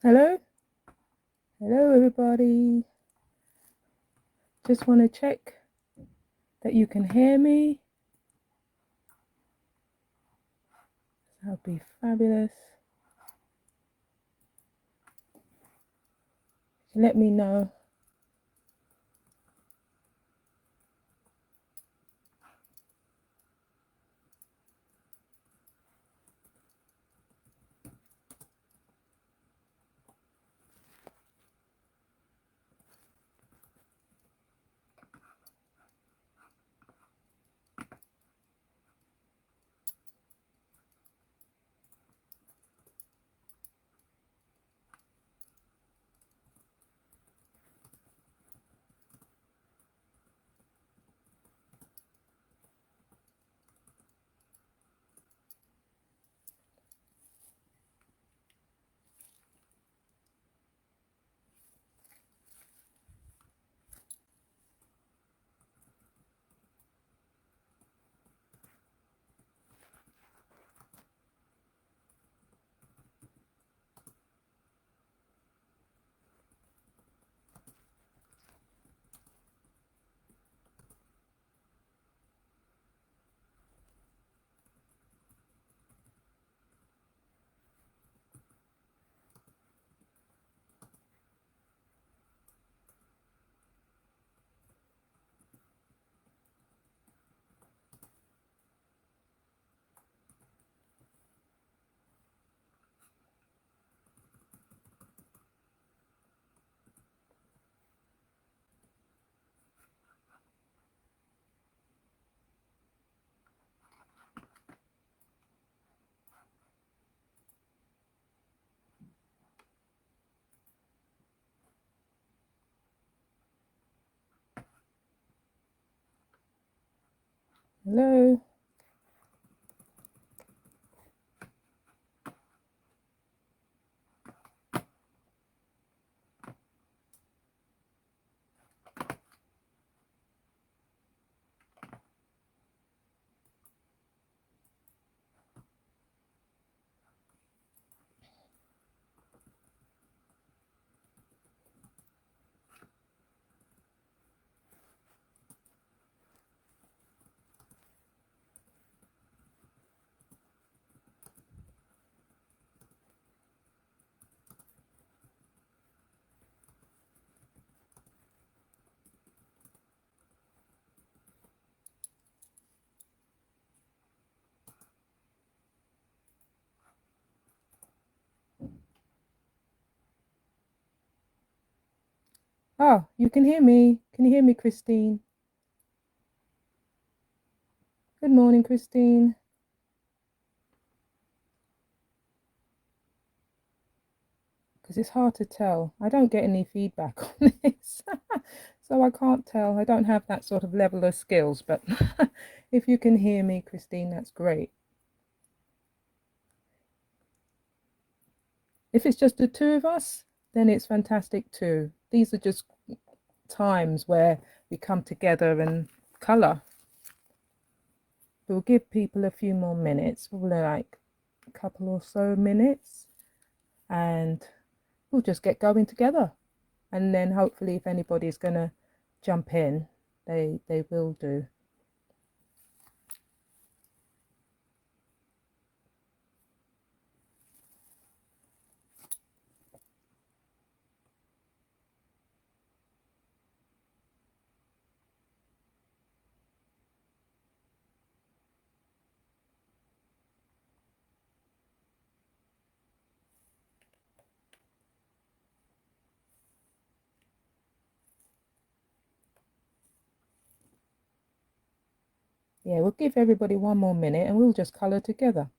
Hello? Hello, everybody. Just want to check that you can hear me. That would be fabulous. Let me know. Hello? Oh, you can hear me. Can you hear me, Christine? Good morning, Christine. Because it's hard to tell. I don't get any feedback on this. So I can't tell. I don't have that sort of level of skills. But if you can hear me, Christine, that's great. If it's just the two of us, then it's fantastic too. These are just times where we come together and colour. We'll give people a few more minutes, probably like a couple or so minutes, and we'll just get going together. And then hopefully if anybody's gonna jump in, they will do. Yeah, we'll give everybody one more minute and we'll just colour together.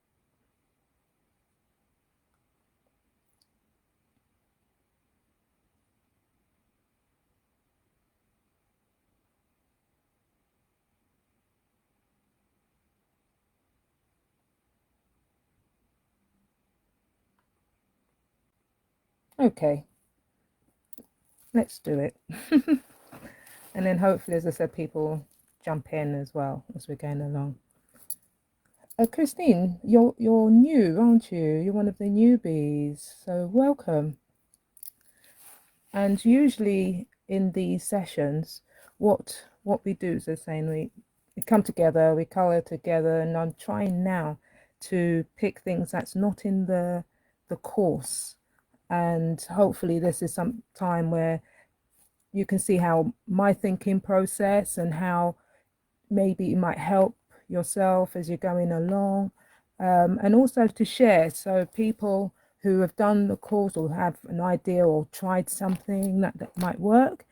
Okay, let's do it. And then hopefully, as I said, people jump in as well as we're going along. Christine, you're new, aren't you? You're one of the newbies, so welcome. And usually in these sessions, what we do is, they're saying, we come together, we color together, and I'm trying now to pick things that's not in the course. And hopefully this is some time where you can see how my thinking process and how maybe it might help yourself as you're going along, and also to share, so people who have done the course or have an idea or tried something that might work,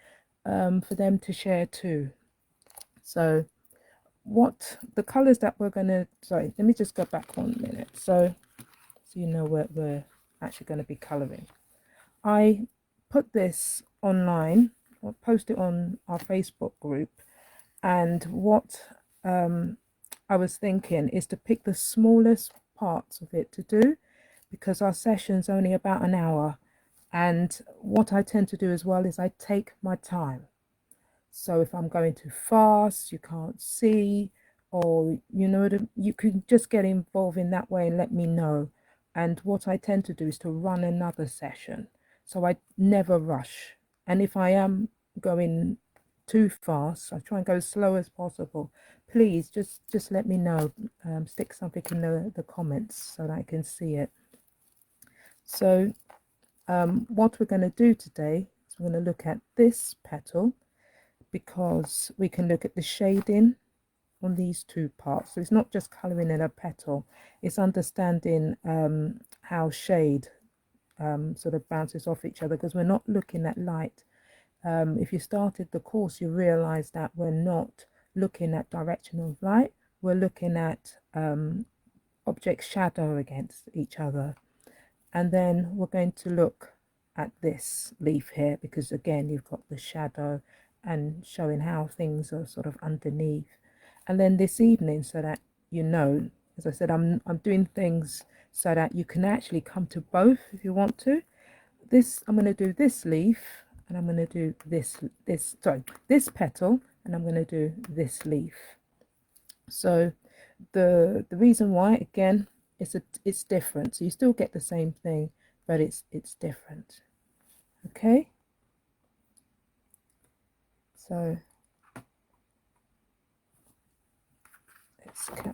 for them to share too. So what the colors that we're going to, sorry, let me just go back 1 minute, so you know where we're actually going to be coloring. I put this online, I'll post it on our Facebook group, and what I was thinking is to pick the smallest parts of it to do, because our session's only about an hour. And what I tend to do as well is I take my time. So if I'm going too fast, you can't see, or you know, you can just get involved in that way and let me know. And what I tend to do is to run another session. So I never rush. And if I am going too fast, I try and go as slow as possible. Please just let me know. Stick something in the comments so that I can see it. So what we're going to do today is we're going to look at this petal, because we can look at the shading on these two parts. So it's not just colouring in a petal, it's understanding how shade sort of bounces off each other, because we're not looking at light. If you started the course, you realize that we're not looking at direction of light, we're looking at object shadow against each other. And then we're going to look at this leaf here, because again you've got the shadow and showing how things are sort of underneath. And then this evening, so that you know, as I said, I'm doing things so that you can actually come to both if you want to. I'm going to do this leaf, and I'm going to do this petal, and I'm going to do this leaf. So the reason why, again, it's different. So you still get the same thing, but it's different. Okay, so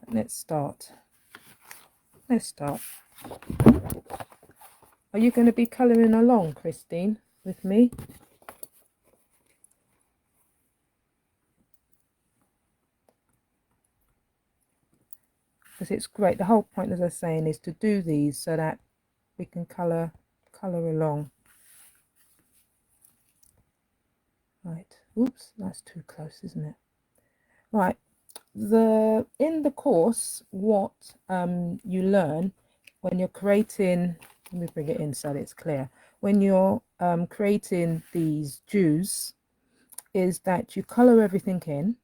let's start. Are you going to be colouring along, Christine, with me? Because it's great. The whole point, as I was saying, is to do these so that we can colour along. Right. Oops, that's too close, isn't it? Right. In the course, what you learn when you're creating, let me bring it in so that it's clear. When you're creating these dews, is that you color everything in,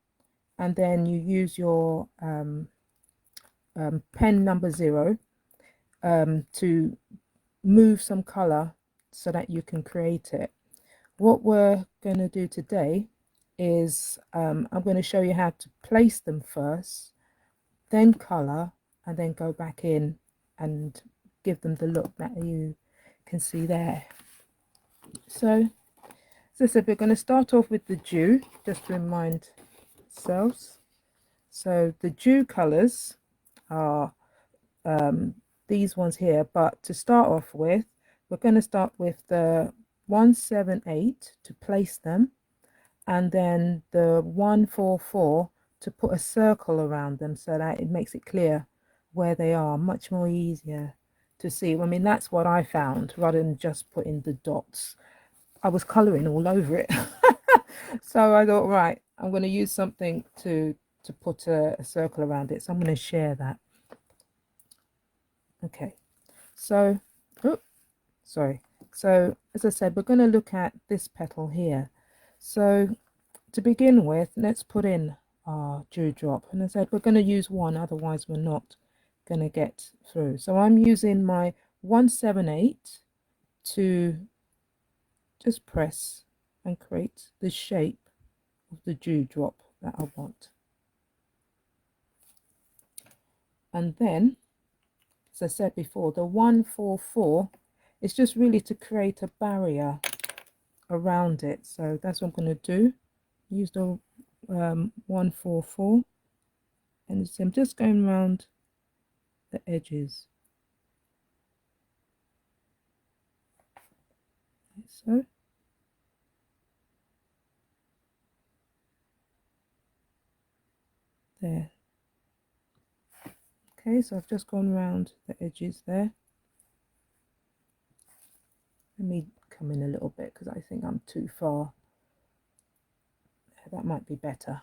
and then you use your pen number 0 to move some color so that you can create it. What we're going to do today is I'm going to show you how to place them first, then color, and then go back in and give them the look that you can see there. So as I said, we're going to start off with the dew, just to remind ourselves. So the dew colors are these ones here, but to start off with, we're going to start with the 178 to place them, and then the 144 to put a circle around them so that it makes it clear where they are, much more easier to see. I mean, that's what I found, rather than just putting the dots. I was colouring all over it. So I thought, right, I'm going to use something to put a circle around it. So I'm going to share that. Okay, so, sorry. So as I said, we're going to look at this petal here. So to begin with, let's put in our dewdrop. And as I said, we're going to use one, otherwise we're not going to get through. So I'm using my 178 to just press and create the shape of the dewdrop that I want. And then, as I said before, the 144 is just really to create a barrier around it. So that's what I'm going to do. Use the 144, and I'm just going around the edges, like so. There. Okay, so I've just gone around the edges there. Let me come in a little bit because I think I'm too far. That might be better.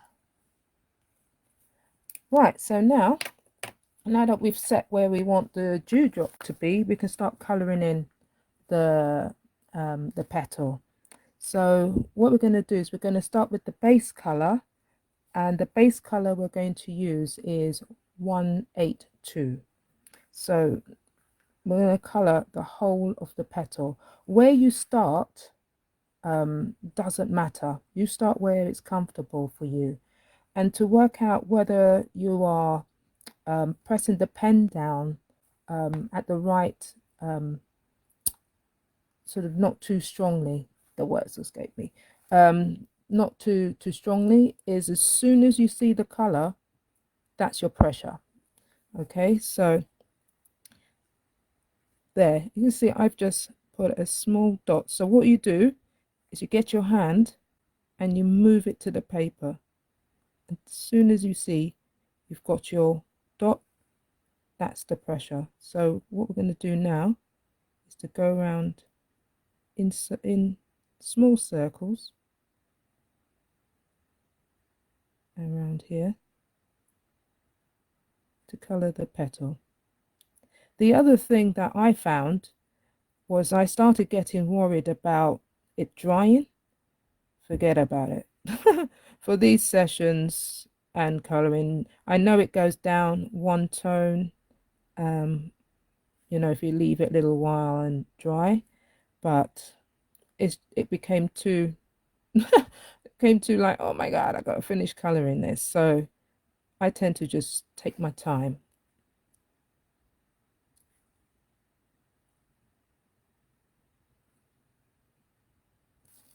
Right, so now that we've set where we want the dewdrop to be, we can start colouring in the petal. So what we're going to do is we're going to start with the base colour, and the base colour we're going to use is 182. So we're going to colour the whole of the petal. Where you start doesn't matter. You start where it's comfortable for you. And to work out whether you are pressing the pen down at the right, sort of not too strongly, the words escape me, not too strongly, is as soon as you see the color, that's your pressure. Okay, so there you can see I've just put a small dot. So what you do is you get your hand and you move it to the paper, and as soon as you see you've got your dot, that's the pressure. So what we're going to do now is to go around in small circles around here to color the petal. The other thing that I found was I started getting worried about it drying. Forget about it. For these sessions and coloring, I know it goes down one tone, you know, if you leave it a little while and dry, but it became too like, oh my God, I got to finish coloring this. So I tend to just take my time.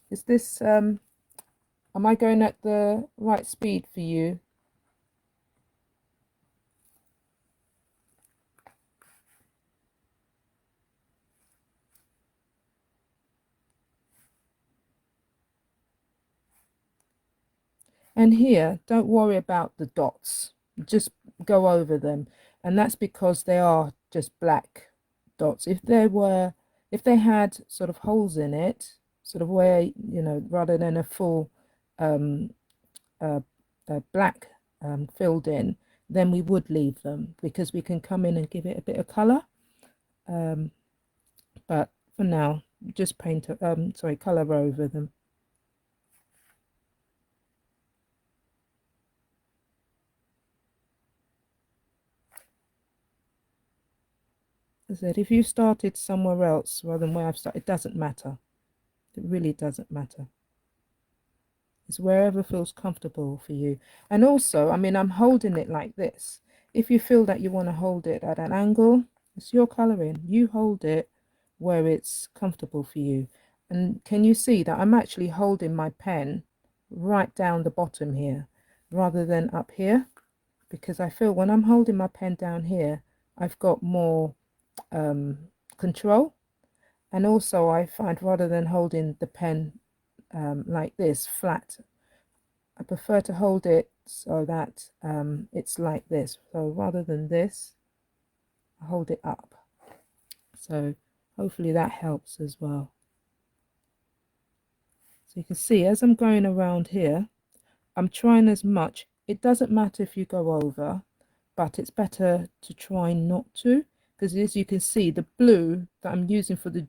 Is this am I going at the right speed for you? And here, don't worry about the dots, just go over them. And that's because they are just black dots. If they had sort of holes in it, sort of where, you know, rather than a full um, uh, black filled in, then we would leave them because we can come in and give it a bit of color. But for now, just paint, color over them. As I said, if you started somewhere else rather than where I've started, it doesn't matter. It really doesn't matter. It's wherever feels comfortable for you. And also, I mean, I'm holding it like this. If you feel that you want to hold it at an angle, it's your coloring. You hold it where it's comfortable for you. And can you see that I'm actually holding my pen right down the bottom here rather than up here? Because I feel when I'm holding my pen down here, I've got more control. And also I find rather than holding the pen like this flat, I prefer to hold it so that it's like this. So rather than this, I hold it up. So hopefully that helps as well. So you can see as I'm going around here, I'm trying as much. It doesn't matter if you go over, but it's better to try not to, because as you can see, the blue that I'm using for the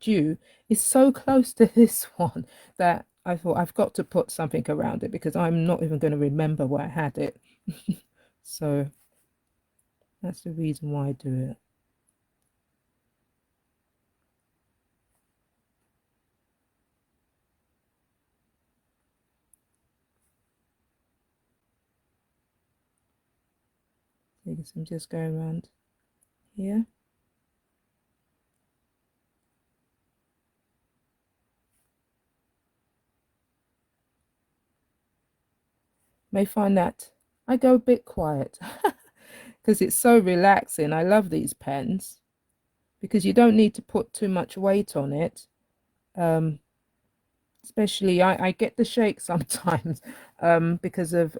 dew is so close to this one that I thought I've got to put something around it because I'm not even going to remember where I had it. So that's the reason why I do it. So you can see I'm just going around here. may find that I go a bit quiet because it's so relaxing. I love these pens because you don't need to put too much weight on it. Um, Especially I get the shake sometimes because of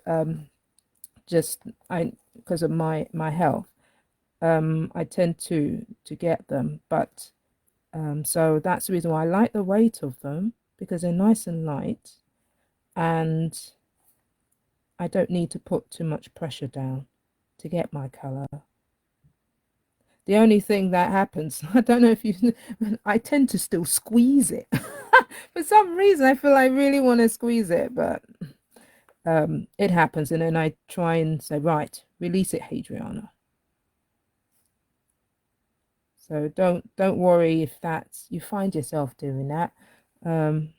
just I because of my health. I tend to get them, but so that's the reason why I like the weight of them because they're nice and light, and I don't need to put too much pressure down to get my color. The only thing that happens, I don't know if you, I tend to still squeeze it. For some reason, I feel I really want to squeeze it, but it happens. And then I try and say, right, release it, Hadriana. So don't worry if that's you find yourself doing that. Um,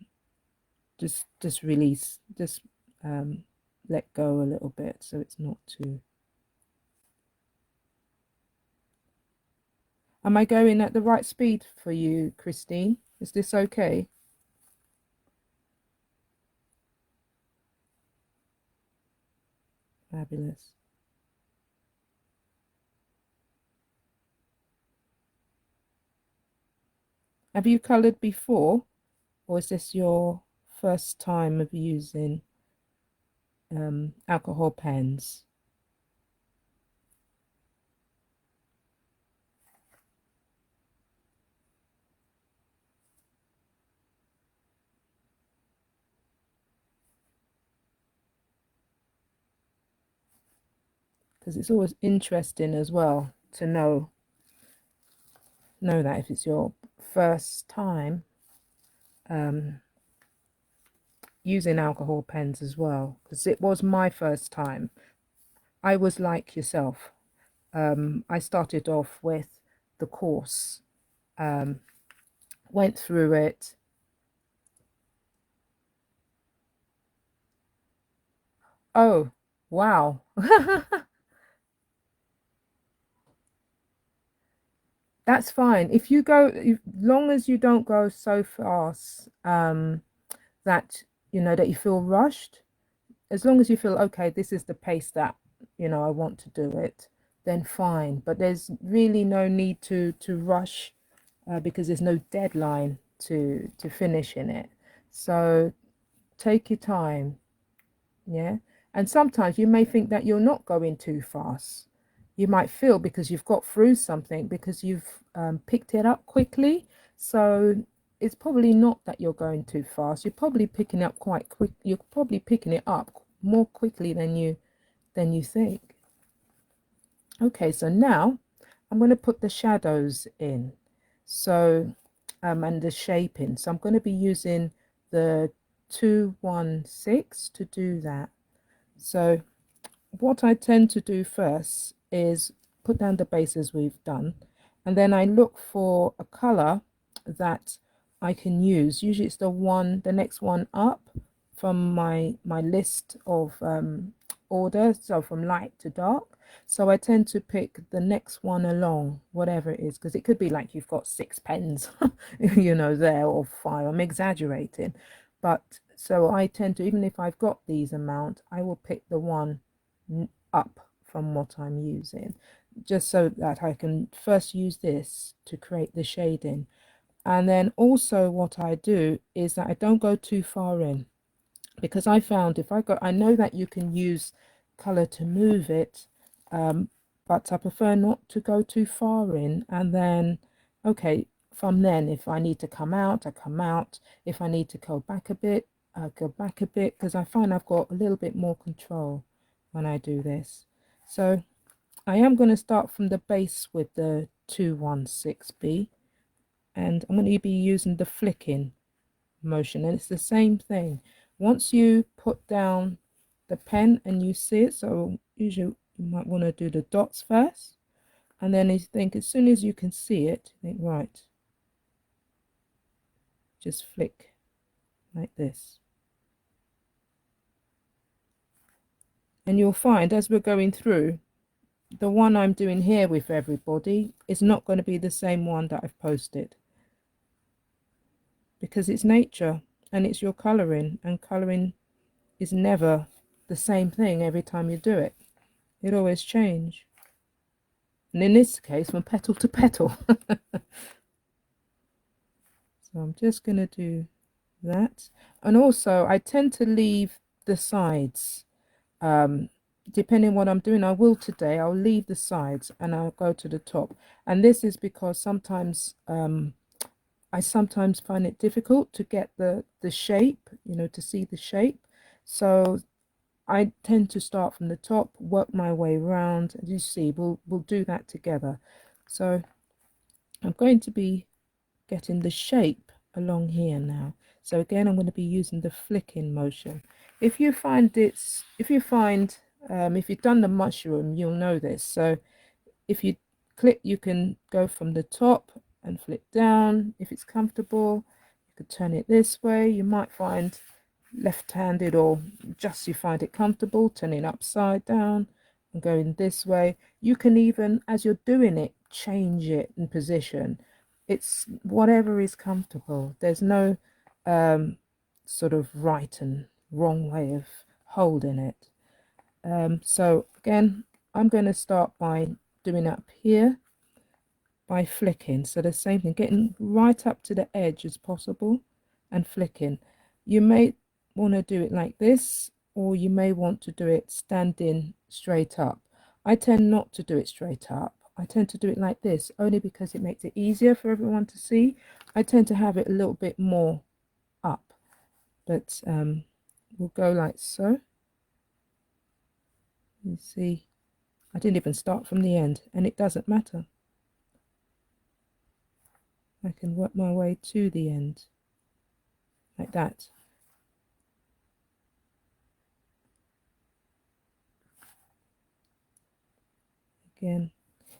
just release, just let go a little bit so it's not too. Am I going at the right speed for you, Christine? Is this okay? Fabulous. Have you colored before, or is this your first time of using alcohol pens? Because it's always interesting as well to know that if it's your first time um, using alcohol pens as well, because it was my first time. I was like yourself. I started off with the course, um, went through it. Oh, wow. That's fine. If you go, long as you don't go so fast that that you feel rushed, as long as you feel okay, this is the pace that I want to do it, then fine. But there's really no need to rush because there's no deadline to finish in it. So take your time, yeah. And sometimes you may think that you're not going too fast. You might feel because you've got through something because you've picked it up quickly. So it's probably not that you're going too fast. You're probably picking up quite quick. You're probably picking it up more quickly than you think. Okay, so now I'm going to put the shadows in. So and the shaping. So I'm going to be using the 216 to do that. So what I tend to do first is put down the bases we've done, and then I look for a color that I can use. Usually it's the next one up from my list of order, so from light to dark. So I tend to pick the next one along, whatever it is, because it could be like you've got 6 pens, there, or 5. I'm exaggerating, but so I tend to, even if I've got these amount, I will pick the one up from what I'm using, just so that I can first use this to create the shading. And then also what I do is that I don't go too far in, because I found if I know that you can use color to move it, but I prefer not to go too far in. And then, okay, from then, if I need to come out, I come out. If I need to go back a bit, I go back a bit, because I find I've got a little bit more control when I do this. So I am going to start from the base with the 216B, and I'm going to be using the flicking motion, and it's the same thing. Once you put down the pen and you see it, so usually you might want to do the dots first, and then you think as soon as you can see it, you think, right, just flick like this. And you'll find as we're going through, the one I'm doing here with everybody is not going to be the same one that I've posted, because it's nature and it's your coloring, and coloring is never the same thing every time you do it. It always change. And in this case, from petal to petal. So I'm just going to do that. And also, I tend to leave the sides. Depending what I'm doing, I will today. I'll leave the sides and I'll go to the top. And this is because sometimes I sometimes find it difficult to get the shape, you know, to see the shape. So I tend to start from the top, work my way around. As you see, we'll do that together. So I'm going to be getting the shape along here now. So again, I'm going to be using the flicking motion. If you find if you've done the mushroom, you'll know this. So if you click, you can go from the top and flick down. If it's comfortable, you could turn it this way. You might find left-handed, or just you find it comfortable, turning upside down and going this way. You can even, as you're doing it, change it in position. It's whatever is comfortable. There's no sort of right and wrong way of holding it. So again, I'm going to start by doing up here by flicking. So the same thing, getting right up to the edge as possible and flicking. You may want to do it like this, or you may want to do it standing straight up. I tend not to do it straight up. I tend to do it like this, only because it makes it easier for everyone to see. I tend to have it a little bit more up, but we'll go like so. You see, I didn't even start from the end, and it doesn't matter. I can work my way to the end like that. Again,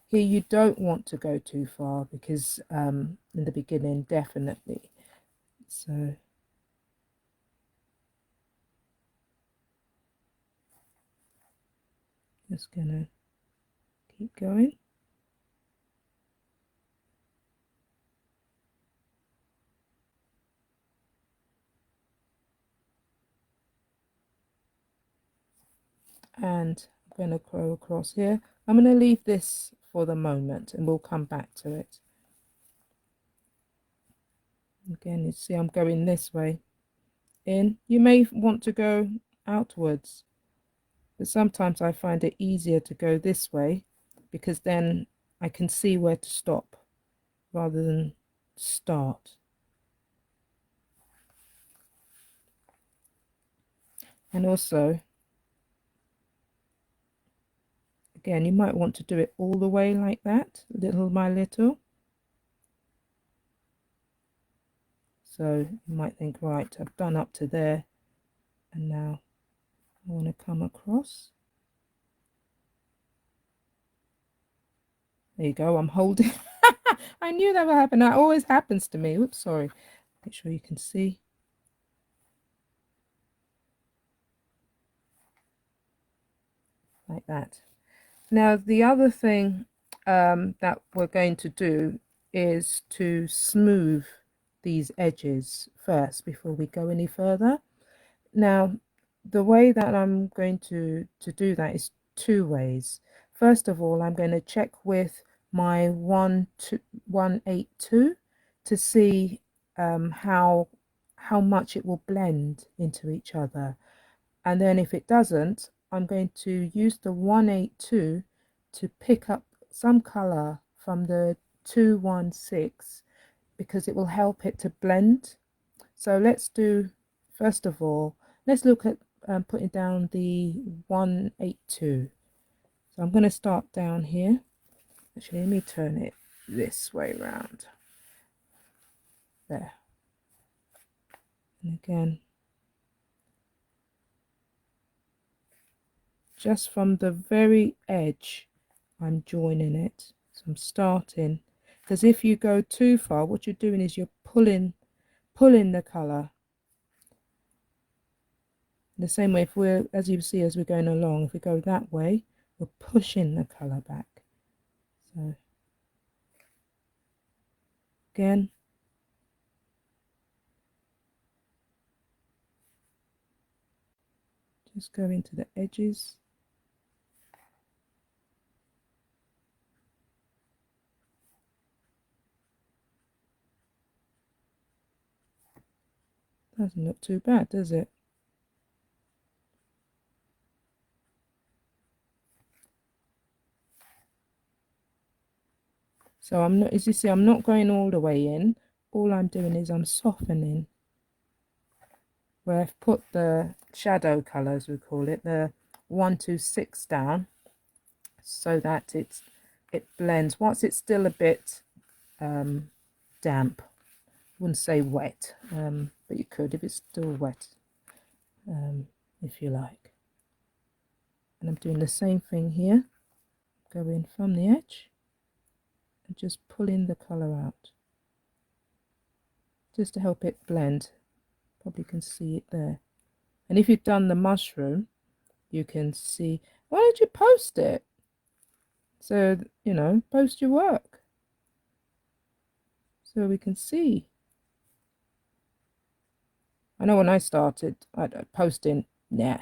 here you don't want to go too far, because in the beginning, definitely. So just gonna keep going. And I'm going to go across here. I'm going to leave this for the moment and we'll come back to it. Again, you see I'm going this way in. You may want to go outwards, but sometimes I find it easier to go this way, because then I can see where to stop rather than start. And also, again, you might want to do it all the way like that, little by little. So you might think, right, I've done up to there, and now I want to come across. There you go, I'm holding. I knew that would happen. That always happens to me. Oops, sorry. Make sure you can see. Like that. Now, the other thing that we're going to do is to smooth these edges first before we go any further. Now, the way that I'm going to do that is two ways. First of all, I'm going to check with my 182 to see how much it will blend into each other. And then if it doesn't, I'm going to use the 182 to pick up some color from the 216, because it will help it to blend. So let's do, first of all, let's look at putting down the 182. So I'm going to start down here. Actually, let me turn it this way around. There. And again, just from the very edge, I'm joining it. So I'm starting, because if you go too far, what you're doing is you're pulling the color. The same way, if we're, as you see, as we're going along, if we go that way, we're pushing the color back. So again, Just go into the edges. Doesn't look too bad, does it? So I'm not, as you see, I'm not going all the way in. All I'm doing is I'm softening where I've put the shadow colour, as we call it, the 126 down, so that it blends. Once it's still a bit damp, I wouldn't say wet, but you could if it's still wet, if you like. And I'm doing the same thing here. Go in from the edge and just pulling the colour out, just to help it blend. Probably can see it there. And if you've done the mushroom, you can see. Why don't you post it? So, you know, post your work so we can see. I know when I started, posting, nah.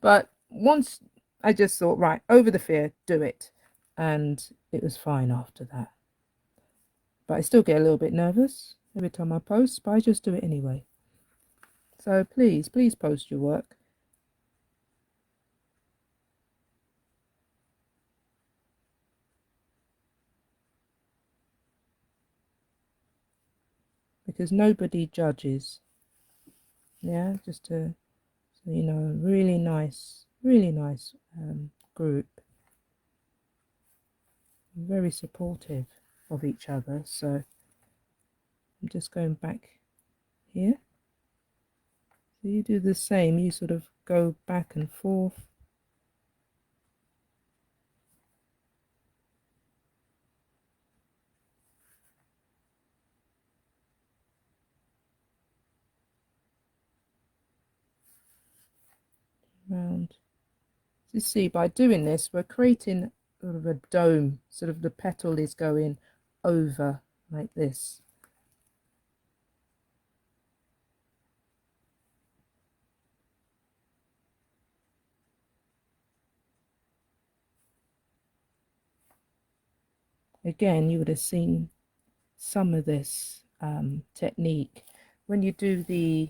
But once I just thought, right, over the fear, do it. And it was fine after that. But I still get a little bit nervous every time I post, but I just do it anyway. So please, please post your work. Because nobody judges. Yeah, just to, so you know, really nice group. Very supportive of each other. So I'm just going back here. So you do the same, you sort of go back and forth. Round. You see, by doing this, we're creating sort of a dome, sort of the petal is going over like this. Again, you would have seen some of this technique when you do the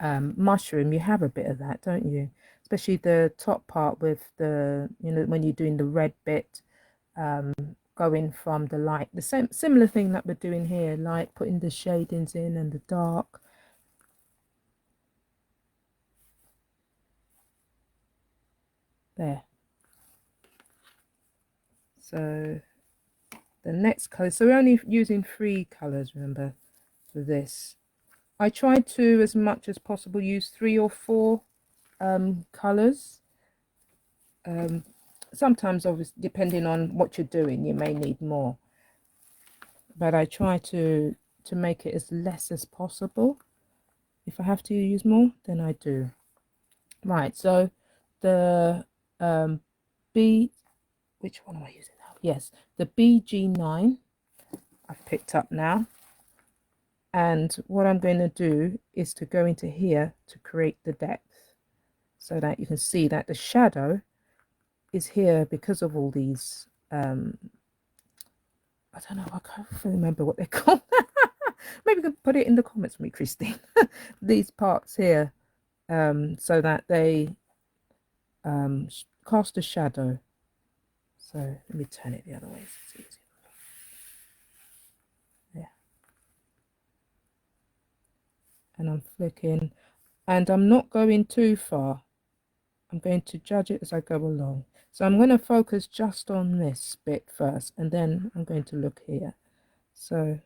mushroom. You have a bit of that, don't you? Especially the top part with the, you know, when you're doing the red bit, going from the light, the same similar thing that we're doing here, like putting the shadings in and the dark. There. So the next color, so we're only using 3 colors, remember, for this. I try to, as much as possible, use 3 or 4 colors. Sometimes, obviously, depending on what you're doing, you may need more, but I try to make it as less as possible. If I have to use more, then I do. Right, so the B, which one am I using now? Yes, the BG9 I've picked up now. And what I'm going to do is to go into here to create the depth, so that you can see that the shadow is here because of all these, I don't know, I can't remember what they're called. Maybe you can put it in the comments for me, Christine. These parts here, so that they cast a shadow. So let me turn it the other way. So it's easy. Yeah. And I'm flicking, and I'm not going too far. I'm going to judge it as I go along. So I'm going to focus just on this bit first, and then I'm going to look here. So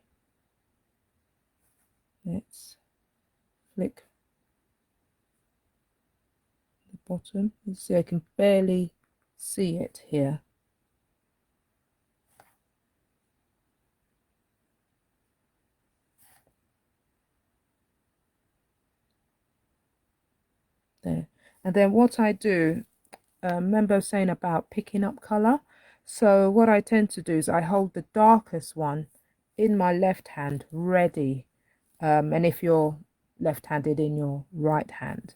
let's flick the bottom. You see I can barely see it here. There. And then what I do, remember saying about picking up color? So what I tend to do is I hold the darkest one in my left hand ready. And if you're left-handed, in your right hand.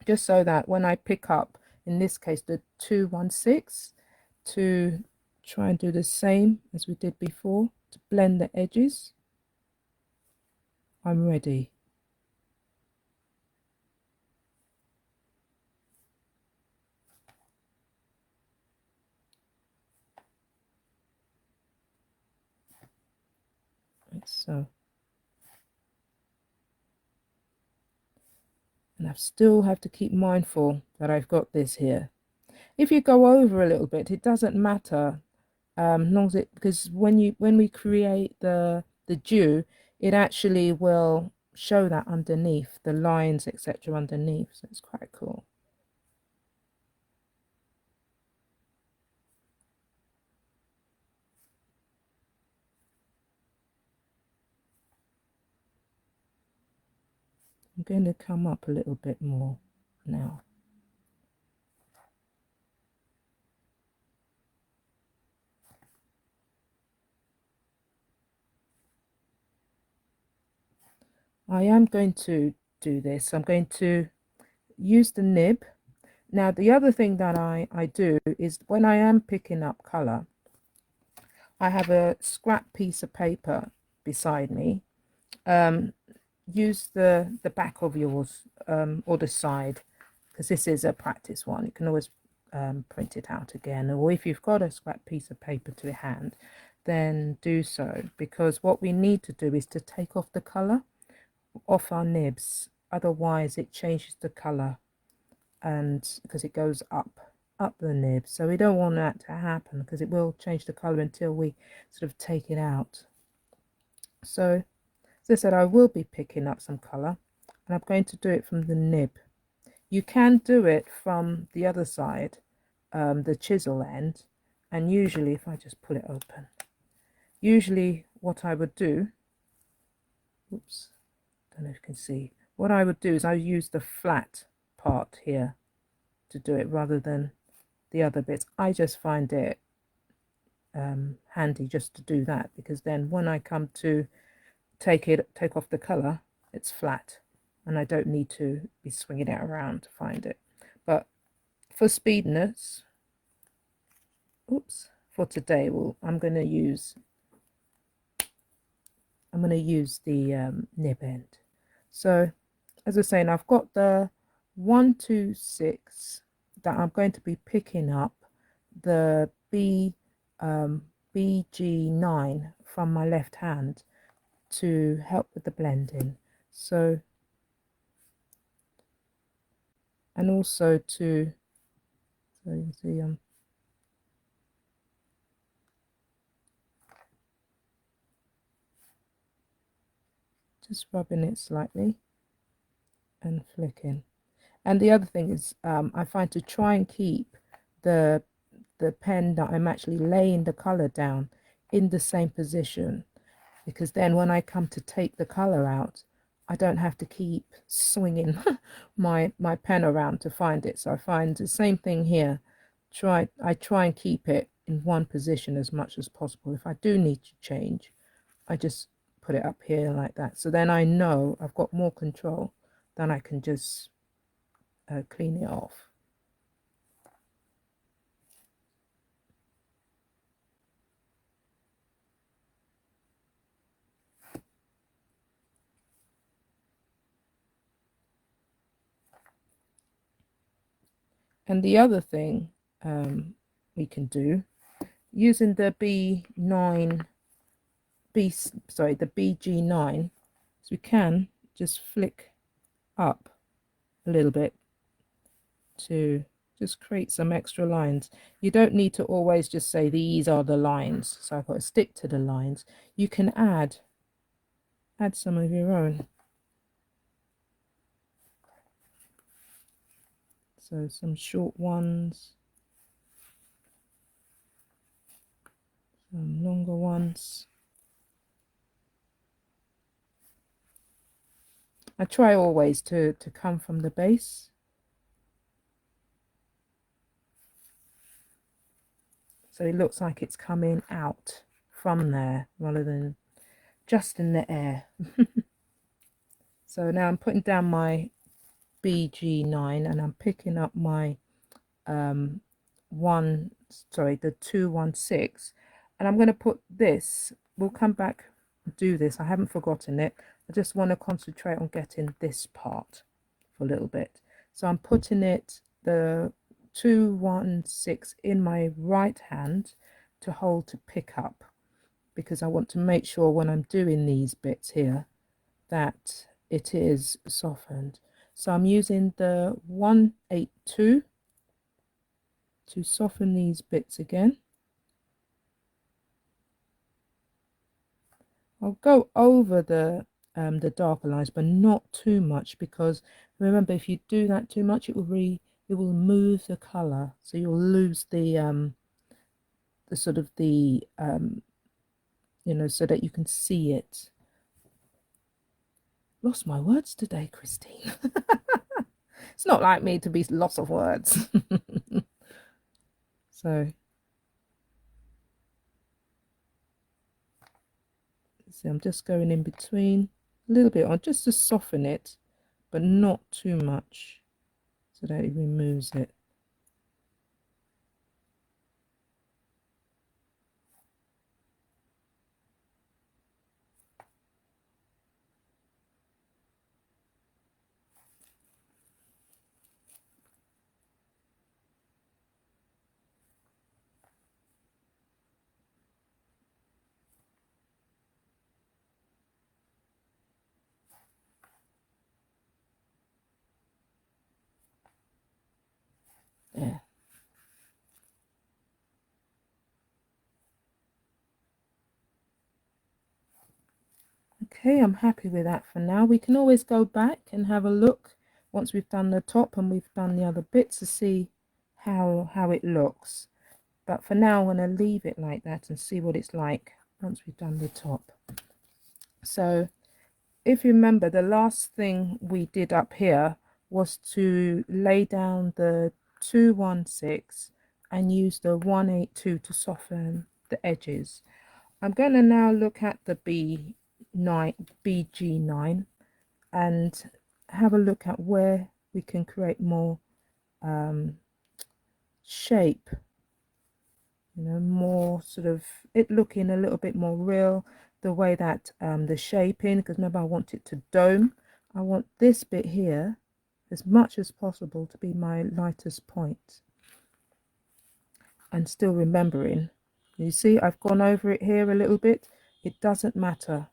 just so that when I pick up, in this case, the 216, to try and do the same as we did before, to blend the edges, I'm ready. Like so. And I still have to keep mindful that I've got this here. If you go over a little bit, it doesn't matter, long as it, because when we create the dew, it actually will show that underneath, the lines, etc. underneath. So it's quite cool. I'm going to come up a little bit more now. I am going to do this. I'm going to use the nib. Now, the other thing that I do is when I am picking up color, I have a scrap piece of paper beside me. Use the back of yours, or the side, because this is a practice one. You can always print it out again, or if you've got a scrap piece of paper to hand, then do so, because what we need to do is to take off the color off our nibs, otherwise it changes the color, and because it goes up the nib, so we don't want that to happen, because it will change the color until we sort of take it out. So as I said, I will be picking up some color, and I'm going to do it from the nib. You can do it from the other side, the chisel end, and usually, if I just pull it open, usually what I would do, oops, don't know if you can see, what I would do is I use the flat part here to do it rather than the other bits. I just find it handy just to do that, because then when I come to take off the color, it's flat, and I don't need to be swinging it around to find it. But for speediness, oops, for today, well, I'm going to use the nib end. So as I was saying, I've got the 126 that I'm going to be picking up the BG9 from my left hand to help with the blending. So, and also to, so you can see just rubbing it slightly and flicking. And the other thing is, I find to try and keep the pen that I'm actually laying the color down in the same position, because then when I come to take the color out, I don't have to keep swinging my pen around to find it. So I find the same thing here. I try and keep it in one position as much as possible. If I do need to change, I just put it up here like that. So then I know I've got more control. Then I can just clean it off. And the other thing we can do, using the B9, the BG9, so we can just flick up a little bit to just create some extra lines. You don't need to always just say these are the lines, so I've got to stick to the lines. You can add some of your own. So some short ones, some longer ones. I try always to come from the base. So it looks like it's coming out from there rather than just in the air. So now I'm putting down my BG9 and I'm picking up my the 216, and I'm going to put this, we'll come back and do this, I haven't forgotten it, I just want to concentrate on getting this part for a little bit. So I'm putting it, the 216, in my right hand to hold to pick up, because I want to make sure when I'm doing these bits here that it is softened. So I'm using the 182 to soften these bits again. I'll go over the darker lines, but not too much, because remember, if you do that too much, it will move the color, so you'll lose the sort of the you know, so that you can see it. Lost my words today, Christine. It's not like me to be lost of words. So see, I'm just going in between a little bit on just to soften it, but not too much, so that it removes it. Yeah. Okay, I'm happy with that for now. We can always go back and have a look once we've done the top and we've done the other bits to see how it looks. But for now, I'm going to leave it like that and see what it's like once we've done the top. So if you remember, the last thing we did up here was to lay down the 216 and use the 182 to soften the edges. I'm going to now look at the BG9 and have a look at where we can create more shape, you know, more sort of it looking a little bit more real, the way that the shaping, because remember I want it to dome. I want this bit here as much as possible to be my lightest point. And still remembering, you see I've gone over it here a little bit, it doesn't matter,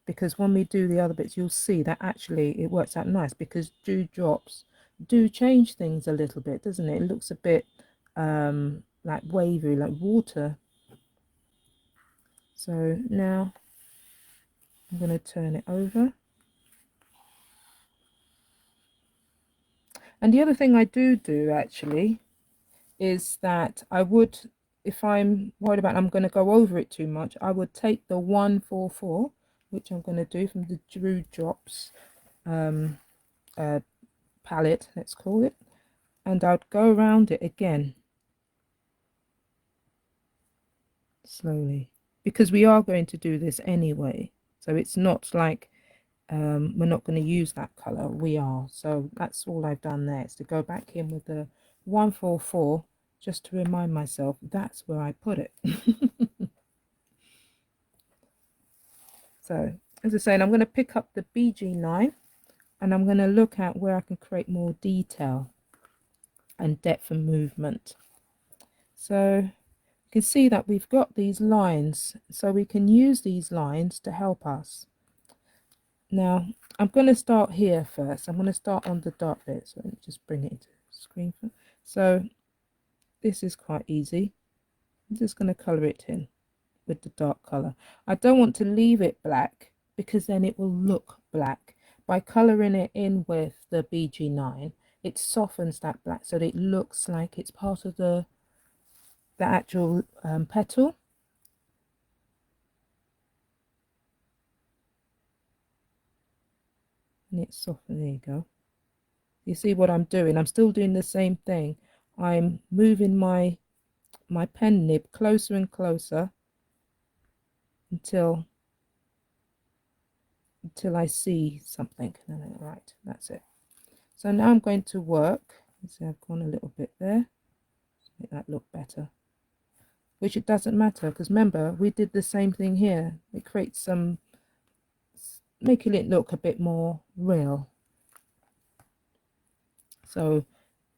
because when we do the other bits you'll see that actually it works out nice, because dewdrops do change things a little bit, doesn't it? It looks a bit like wavy, like water. So now I'm going to turn it over. And the other thing I do actually is that I would, if I'm worried about I'm going to go over it too much, I would take the 144, which I'm going to do from the dewdrops palette, let's call it, and I'd go around it again slowly, because we are going to do this anyway, so it's not like we're not going to use that color, we are. So that's all I've done there, is to go back in with the 144 just to remind myself that's where I put it. So as I say, I'm going to pick up the BG9 and I'm going to look at where I can create more detail and depth and movement. So you can see that we've got these lines, so we can use these lines to help us. Now I'm going to start here first. I'm going to start on the dark bit, so let me just bring it into the screen. So this is quite easy. I'm just going to colour it in with the dark colour. I don't want to leave it black, because then it will look black. By colouring it in with the BG9, it softens that black so that it looks like it's part of the actual petal. And it's softened. There you go. You see what I'm doing? I'm still doing the same thing. I'm moving my pen nib closer and closer until I see something. No, right, that's it. So now I'm going to work. Let's see, I've gone a little bit there. Make that look better. Which it doesn't matter, because remember, we did the same thing here. It creates some, making it look a bit more real. So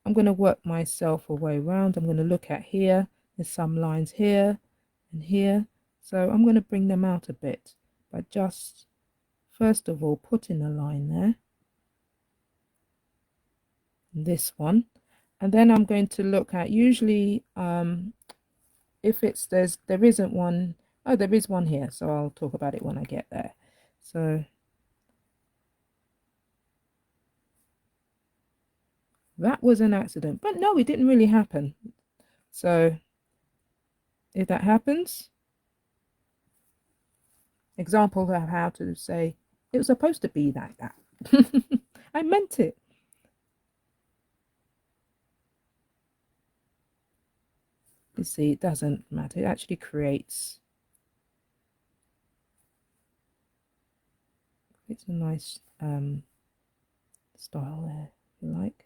I'm going to work myself a way around. I'm going to look at here. There's some lines here and here. So I'm going to bring them out a bit by just, first of all, putting a line there. This one. And then I'm going to look at, usually, if it's, there isn't one, oh, there is one here. So I'll talk about it when I get there. So that was an accident, but no, it didn't really happen. So if that happens, example of how to say it was supposed to be like that. I meant it. You see, it doesn't matter. It actually creates a nice style there, if you like.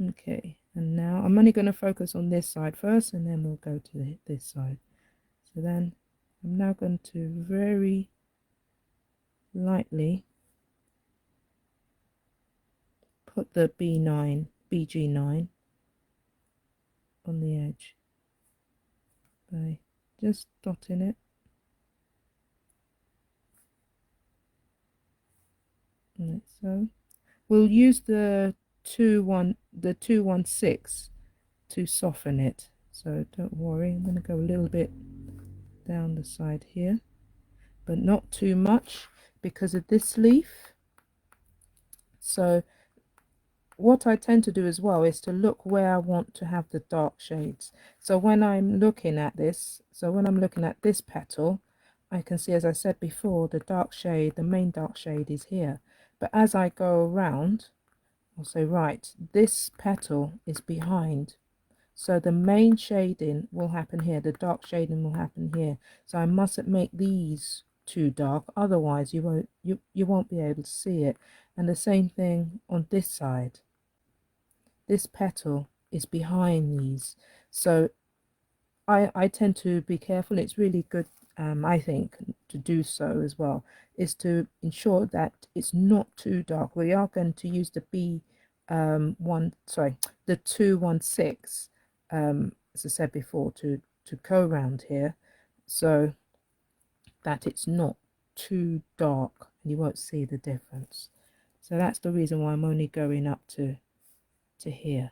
Okay, and now I'm only going to focus on this side first, and then we'll go to this side. So then I'm now going to very lightly put the BG9 on the edge by just dotting it, like so. We'll use the 216 to soften it, so don't worry. I'm going to go a little bit down the side here, but not too much because of this leaf. So what I tend to do as well is to look where I want to have the dark shades. So when I'm looking at this, petal, I can see, as I said before, the dark shade, the main dark shade is here. But as I go around, I'll say, right, this petal is behind. So the main shading will happen here. The dark shading will happen here. So I mustn't make these too dark. Otherwise, you won't be able to see it. And the same thing on this side. This petal is behind these. So I tend to be careful. It's really good, I think, to do so as well, is to ensure that it's not too dark. We are going to use the the 216, as I said before, to go around here, so that it's not too dark and you won't see the difference. So that's the reason why I'm only going up to here.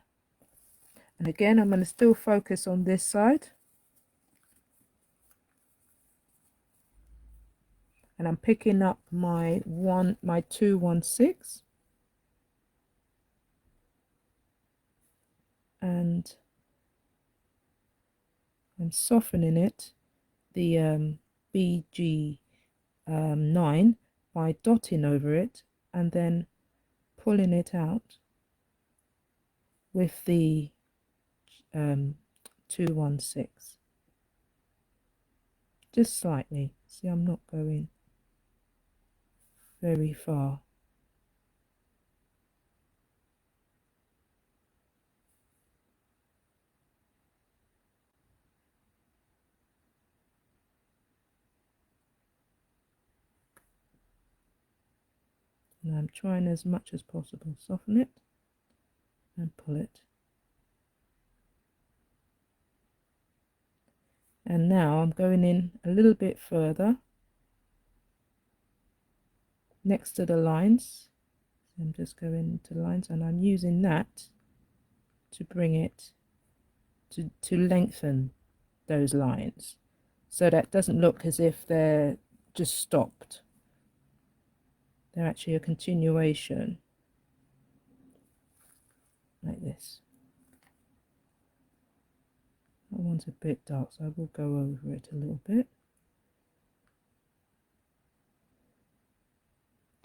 And again, I'm going to still focus on this side. And I'm picking up my 216. And I'm softening it, the BG9, by dotting over it and then pulling it out with the 216, just slightly. See, I'm not going very far. And I'm trying as much as possible, soften it and pull it. And now I'm going in a little bit further next to the lines. I'm just going into lines, and I'm using that to bring it to lengthen those lines, so that doesn't look as if they're just stopped. They're actually a continuation, like this. That one's a bit dark, so I will go over it a little bit.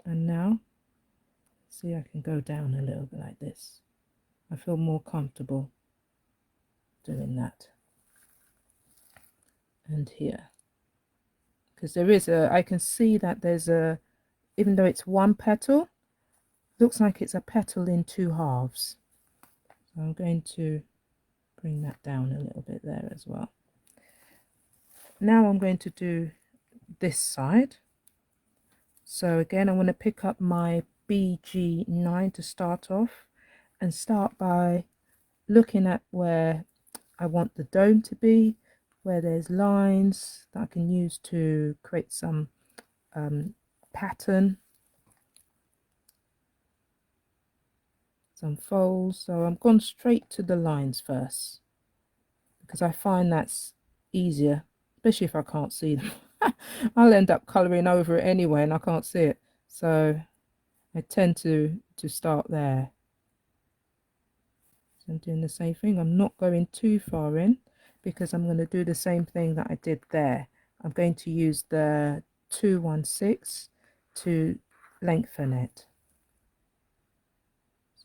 And now, see, I can go down a little bit like this. I feel more comfortable doing that. and here, because there is a, I can see that there's a, even though it's one petal, looks like it's a petal in two halves. So I'm going to bring that down a little bit there as well. Now I'm going to do this side. So again, I want to pick up my BG9 to start off, and start by looking at where I want the dome to be, where there's lines that I can use to create some pattern, some folds. So I'm gone straight to the lines first, because I find that's easier, especially if I can't see them. I'll end up colouring over it anyway and I can't see it. So I tend to start there. So I'm doing the same thing. I'm not going too far in, because I'm going to do the same thing that I did there. I'm going to use the 216 to lengthen it.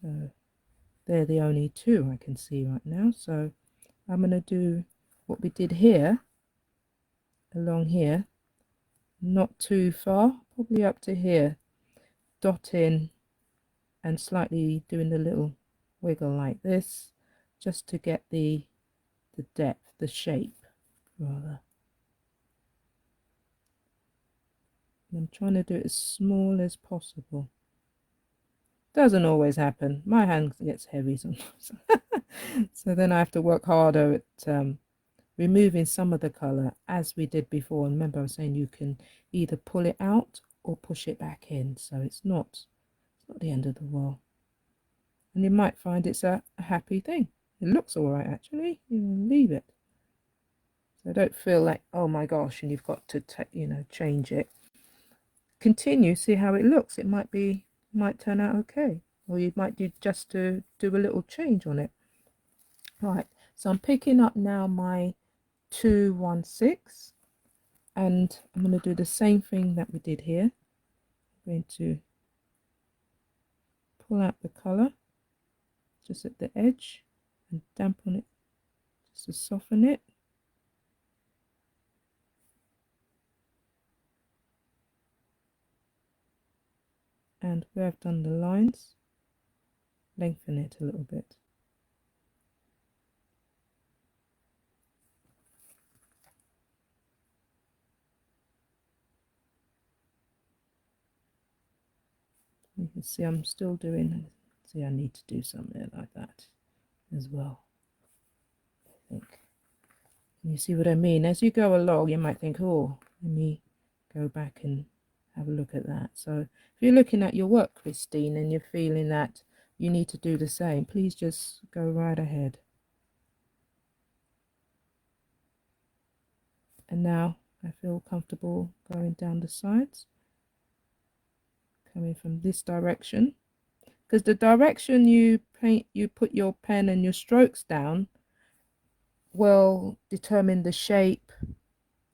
So they're the only two I can see right now. So I'm going to do what we did here, along here, not too far, probably up to here, dot in and slightly doing a little wiggle like this, just to get the depth, the shape rather. I'm trying to do it as small as possible. Doesn't always happen. My hand gets heavy sometimes. So then I have to work harder at removing some of the colour, as we did before. And remember, I was saying you can either pull it out or push it back in. So it's not the end of the world. And you might find it's a happy thing. It looks all right, actually. You leave it. So don't feel like, oh my gosh, and you've got to, change it. Continue, see how it looks. It might turn out okay, or you might do just to do a little change on it. Right, so I'm picking up now my 216, and I'm going to do the same thing that we did here. I'm going to pull out the color just at the edge and dampen it just to soften it. And where I've done the lines, lengthen it a little bit. You can see I'm still doing, see I need to do something like that as well, I think. You see what I mean? As you go along, you might think, oh, let me go back and have a look at that. So if you're looking at your work, Christine, and you're feeling that you need to do the same, please just go right ahead. And now I feel comfortable going down the sides, coming from this direction, because the direction you put your pen and your strokes down will determine the shape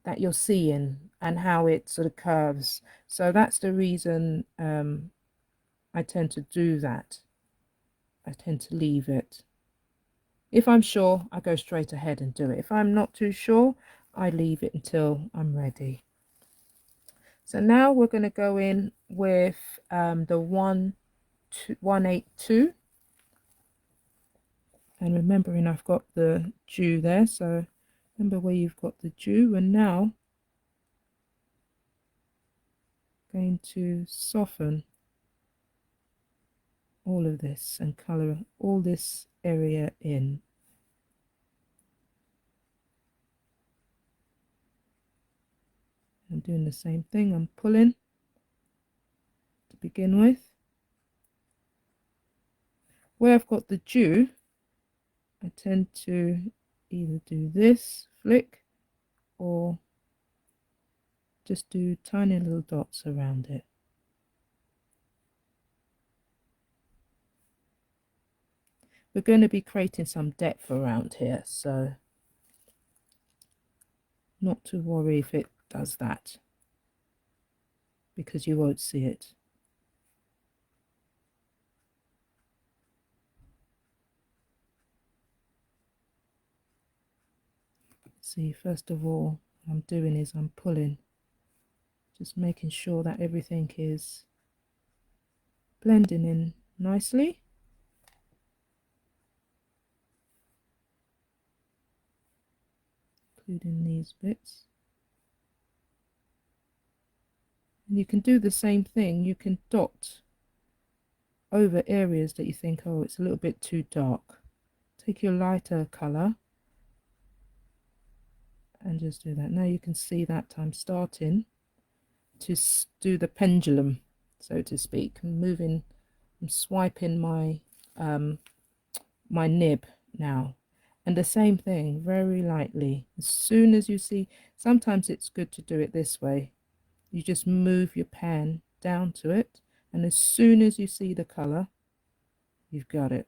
that you're seeing and how it sort of curves. So that's the reason I tend to do that. I tend to leave it. If I'm sure, I go straight ahead and do it. If I'm not too sure, I leave it until I'm ready. So now we're going to go in with the 182. And remembering I've got the dew there, so remember where you've got the dew. And now going to soften all of this and colour all this area in. I'm doing the same thing. I'm pulling to begin with. Where I've got the dew, I tend to either do this flick or just do tiny little dots around it. We're going to be creating some depth around here, so not to worry if it does that, because you won't see it. See, first of all, what I'm doing is I'm pulling, just making sure that everything is blending in nicely. Including these bits. And you can do the same thing. You can dot over areas that you think, oh, it's a little bit too dark. Take your lighter color and just do that. Now you can see that I'm starting to do the pendulum, so to speak. I'm swiping my my nib now, and the same thing, very lightly. As soon as you see, sometimes it's good to do it this way. You just move your pen down to it, and as soon as you see the color, you've got it.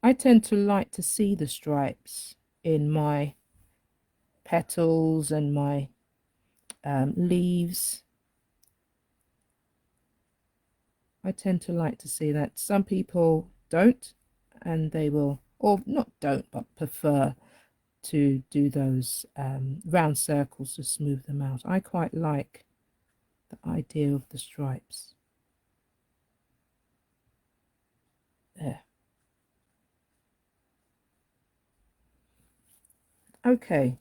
I tend to like to see the stripes in my petals and my leaves. I tend to like to see that. Some people don't, and they will, or not don't, but prefer to do those round circles to smooth them out. I quite like the idea of the stripes. There. Okay.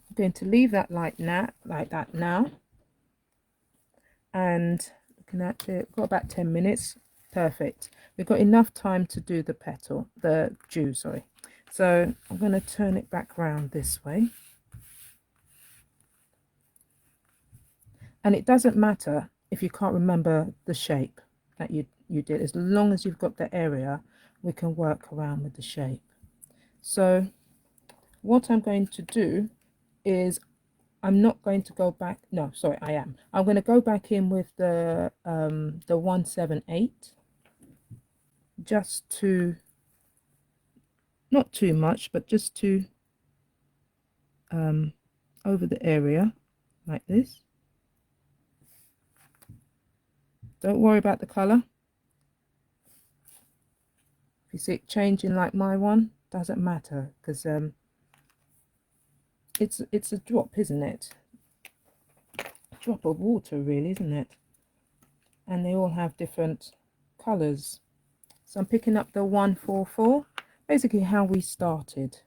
I'm going to leave that like that now. And looking at it, got about 10 minutes. Perfect. We've got enough time to do the petal, the dew, sorry. So I'm going to turn it back round this way. And it doesn't matter if you can't remember the shape that you did. As long as you've got the area, we can work around with the shape. So what I'm going to do is I'm not going to go back. No, sorry, I am. I'm going to go back in with the 178, just to, not too much, but just to over the area like this. Don't worry about the color. If you see it changing like my one, doesn't matter, because it's a drop, isn't it? A drop of water, really, isn't it? And they all have different colors. So I'm picking up the 144, basically how we started.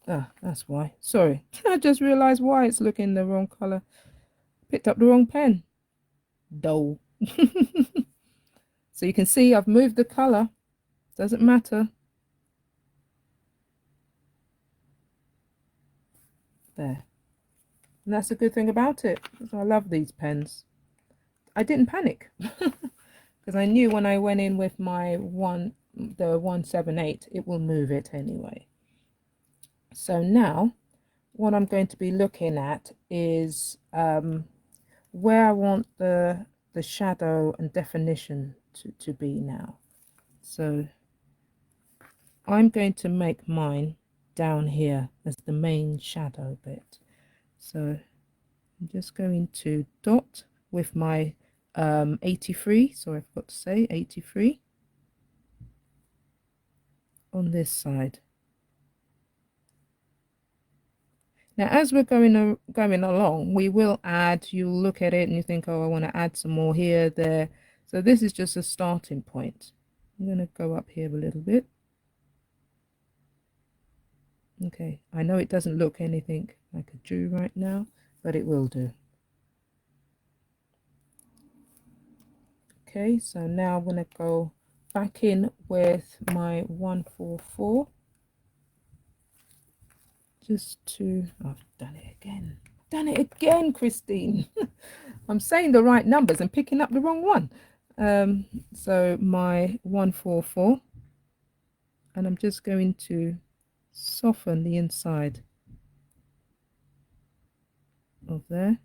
Ah, that's why. Sorry, I just realized why it's looking the wrong color. Picked up the wrong pen. Dull. So you can see I've moved the color. Doesn't matter. There. And that's the good thing about it. I love these pens. I didn't panic because I knew when I went in with my the 178, it will move it anyway. So now what I'm going to be looking at is where I want the shadow and definition to be now. So I'm going to make mine down here as the main shadow bit. So I'm just going to dot with my 83, sorry, I forgot to say 83 on this side. Now, as we're going along, we will add, you'll look at it and you think, oh, I want to add some more here, there. So this is just a starting point. I'm going to go up here a little bit. Okay, I know it doesn't look anything like a dew right now, but it will do. Okay, so now I'm going to go back in with my 144. Just to, oh, I've done it again. Done it again, Christine. I'm saying the right numbers and picking up the wrong one. So my 144, and I'm just going to soften the inside of there,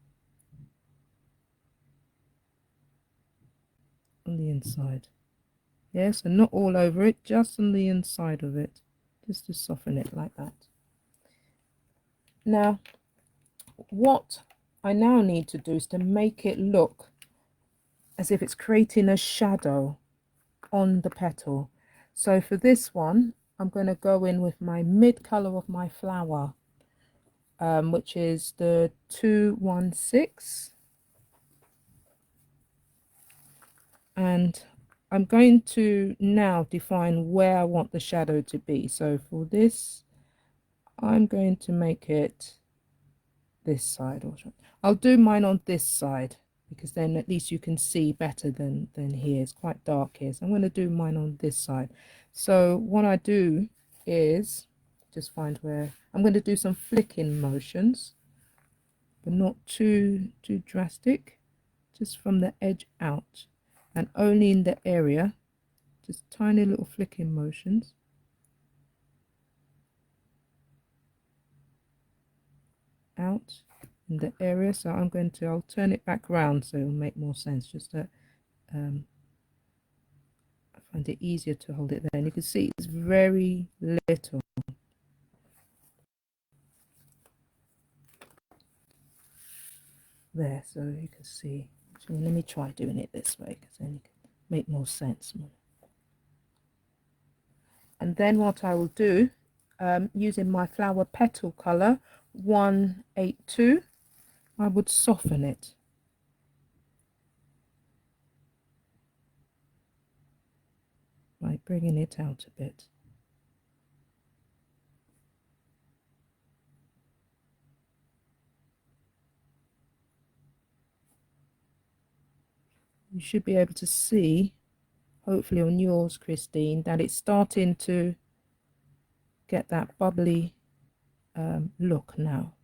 on the inside. Yes, and not all over it, just on the inside of it, just to soften it like that. Now, what I now need to do is to make it look as if it's creating a shadow on the petal. So for this one, I'm going to go in with my mid color of my flower, which is the 216. And I'm going to now define where I want the shadow to be. So for this, I'm going to make it this side. I'll do mine on this side, because then at least you can see better than here. It's quite dark here, so I'm going to do mine on this side. So what I do is just find where I'm going to do some flicking motions, but not too drastic, just from the edge out, and only in the area, just tiny little flicking motions. Out in the area. So I'll turn it back around so it'll make more sense, just that I find it easier to hold it there. And you can see it's very little. There, so you can see. So let me try doing it this way, because then you can make more sense. And then what I will do, using my flower petal color 182, I would soften it. By bringing it out a bit. You should be able to see, hopefully on yours, Christine, that it's starting to get that bubbly look now.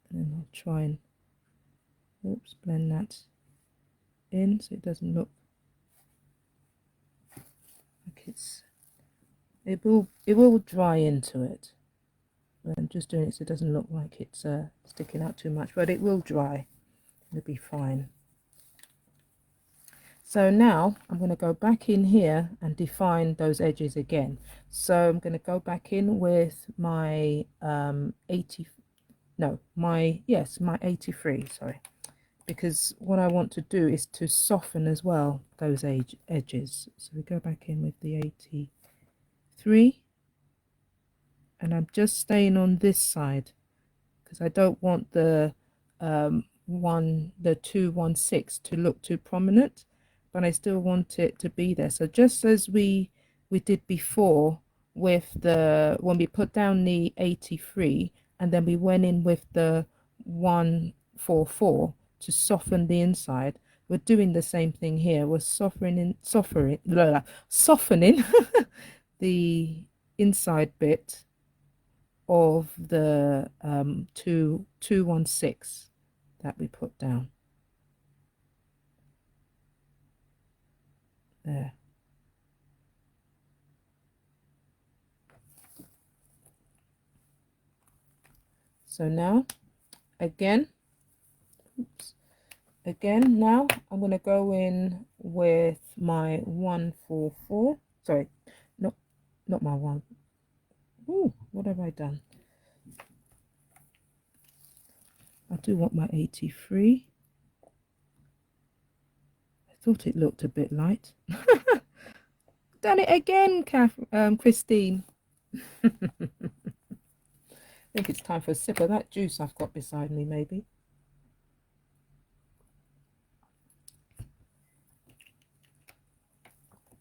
And then I'll try and blend that in so it doesn't look like it will dry into it. I'm just doing it so it doesn't look like it's sticking out too much, but it will dry. It'll be fine. So now I'm going to go back in here and define those edges again. So I'm going to go back in with my my 83, sorry, because what I want to do is to soften as well those edges. So we go back in with the 83, and I'm just staying on this side because I don't want the 216 to look too prominent, but I still want it to be there. So just as we did before with when we put down the 83 and then we went in with the 144 to soften the inside, we're doing the same thing here. We're softening the inside bit of the 216 that we put down there. So now again, now I'm going to go in with my 144. Sorry, not my one. Oh, what have I done? I do want my 83. I thought it looked a bit light. Done it again, Christine. I think it's time for a sip of that juice I've got beside me, maybe.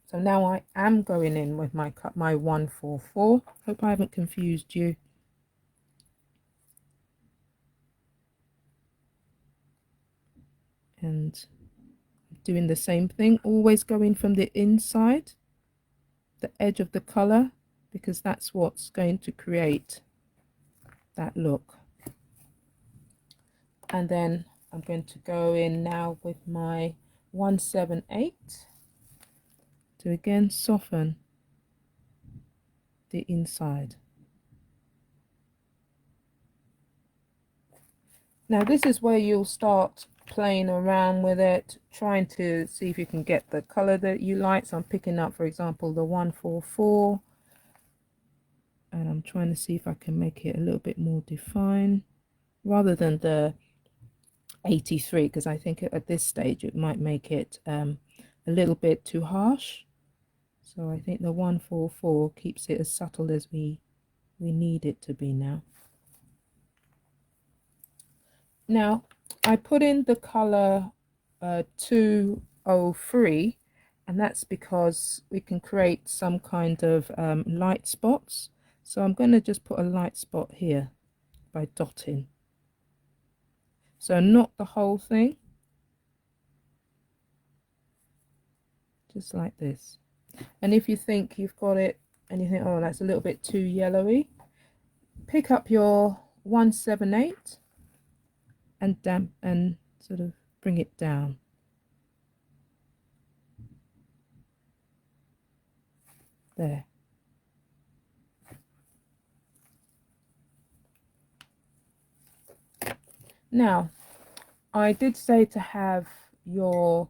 So now I am going in with my 144. Hope I haven't confused you. And doing the same thing, always going from the inside, the edge of the color, because that's what's going to create that look. And then I'm going to go in now with my 178 to again soften the inside. Now this is where you'll start playing around with it, trying to see if you can get the color that you like. So I'm picking up, for example, the 144, and I'm trying to see if I can make it a little bit more defined rather than the 83, because I think at this stage it might make it a little bit too harsh. So I think the 144 keeps it as subtle as we need it to be now. Now I put in the color 203, and that's because we can create some kind of light spots. So I'm going to just put a light spot here by dotting. So not the whole thing, just like this. And if you think you've got it and you think, oh, that's a little bit too yellowy, pick up your 178 and damp and sort of bring it down. There. Now, I did say to have your,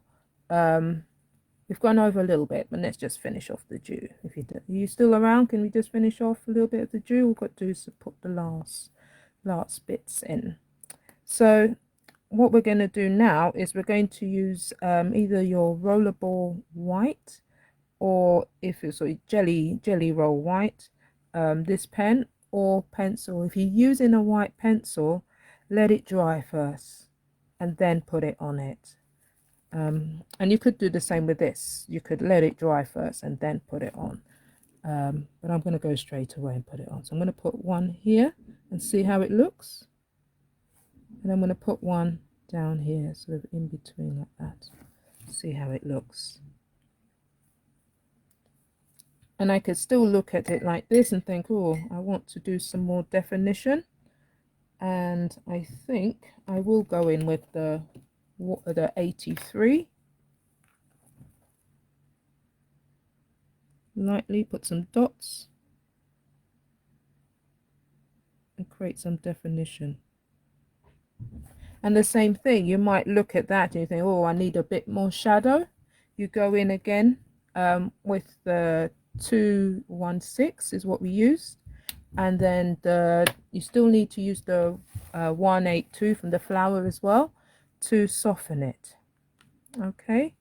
we've gone over a little bit, but let's just finish off the dew. If you do, are you still around? Can we just finish off a little bit of the dew? We've got to do is put the last bits in. So what we're going to do now is we're going to use either your rollerball white, or if it's sort of jelly roll white, this pen or pencil. If you're using a white pencil, let it dry first and then put it on it. And you could do the same with this. You could let it dry first and then put it on. But I'm going to go straight away and put it on. So I'm going to put one here and see how it looks. And I'm going to put one down here, sort of in between like that. See how it looks. And I could still look at it like this and think, oh, I want to do some more definition. And I think I will go in with the 83. Lightly put some dots and create some definition. And the same thing, you might look at that and you think, oh, I need a bit more shadow. You go in again with the 216 is what we used, and then you still need to use the 182 from the flower as well to soften it. Okay.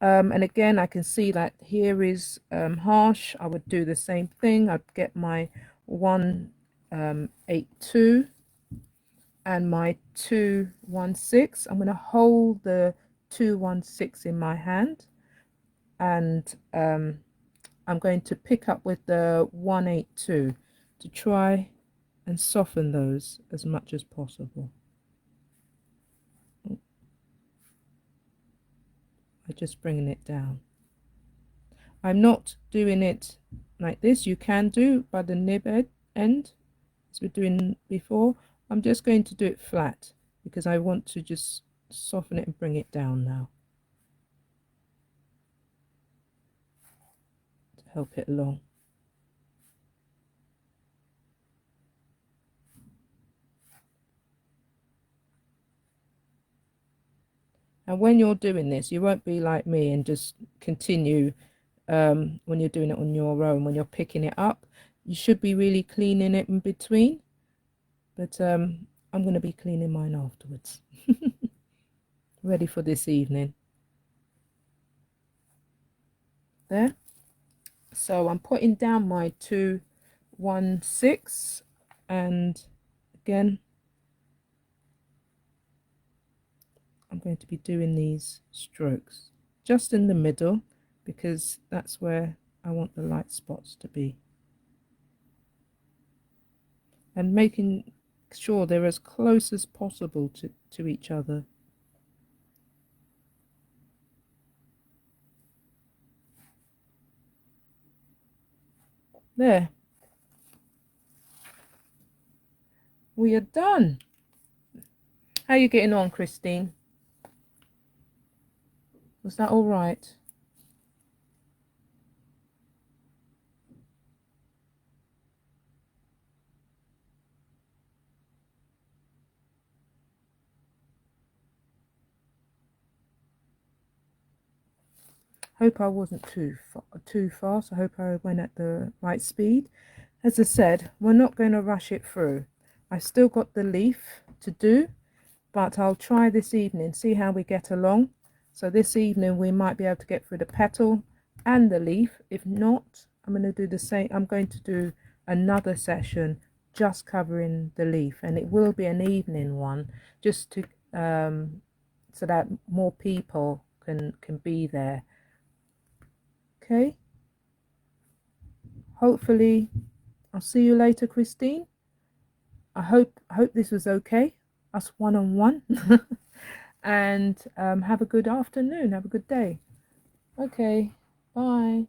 And again, I can see that here is harsh. I would do the same thing. I'd get my 182 and my 216. I'm going to hold the 216 in my hand, and I'm going to pick up with the 182 to try and soften those as much as possible. I'm just bringing it down. I'm not doing it like this. You can do by the nib end, as we're doing before. I'm just going to do it flat because I want to just soften it and bring it down now to help it along. And when you're doing this, you won't be like me and just continue when you're doing it on your own. When you're picking it up, you should be really cleaning it in between. But I'm going to be cleaning mine afterwards. Ready for this evening. There. So I'm putting down my 216, and again, I'm going to be doing these strokes just in the middle because that's where I want the light spots to be, and making sure they're as close as possible to each other. There, we are done. How are you getting on, Christine? Was that all right? Hope I wasn't too fast. I hope I went at the right speed. As I said, we're not going to rush it through. I've still got the leaf to do, but I'll try this evening, see how we get along. So this evening we might be able to get through the petal and the leaf. If not, I'm going to do the same. I'm going to do another session just covering the leaf, and it will be an evening one, just to so that more people can be there. Okay, hopefully I'll see you later, Christine. I hope this was okay, us one-on-one. And have a good afternoon, have a good day. Okay, bye.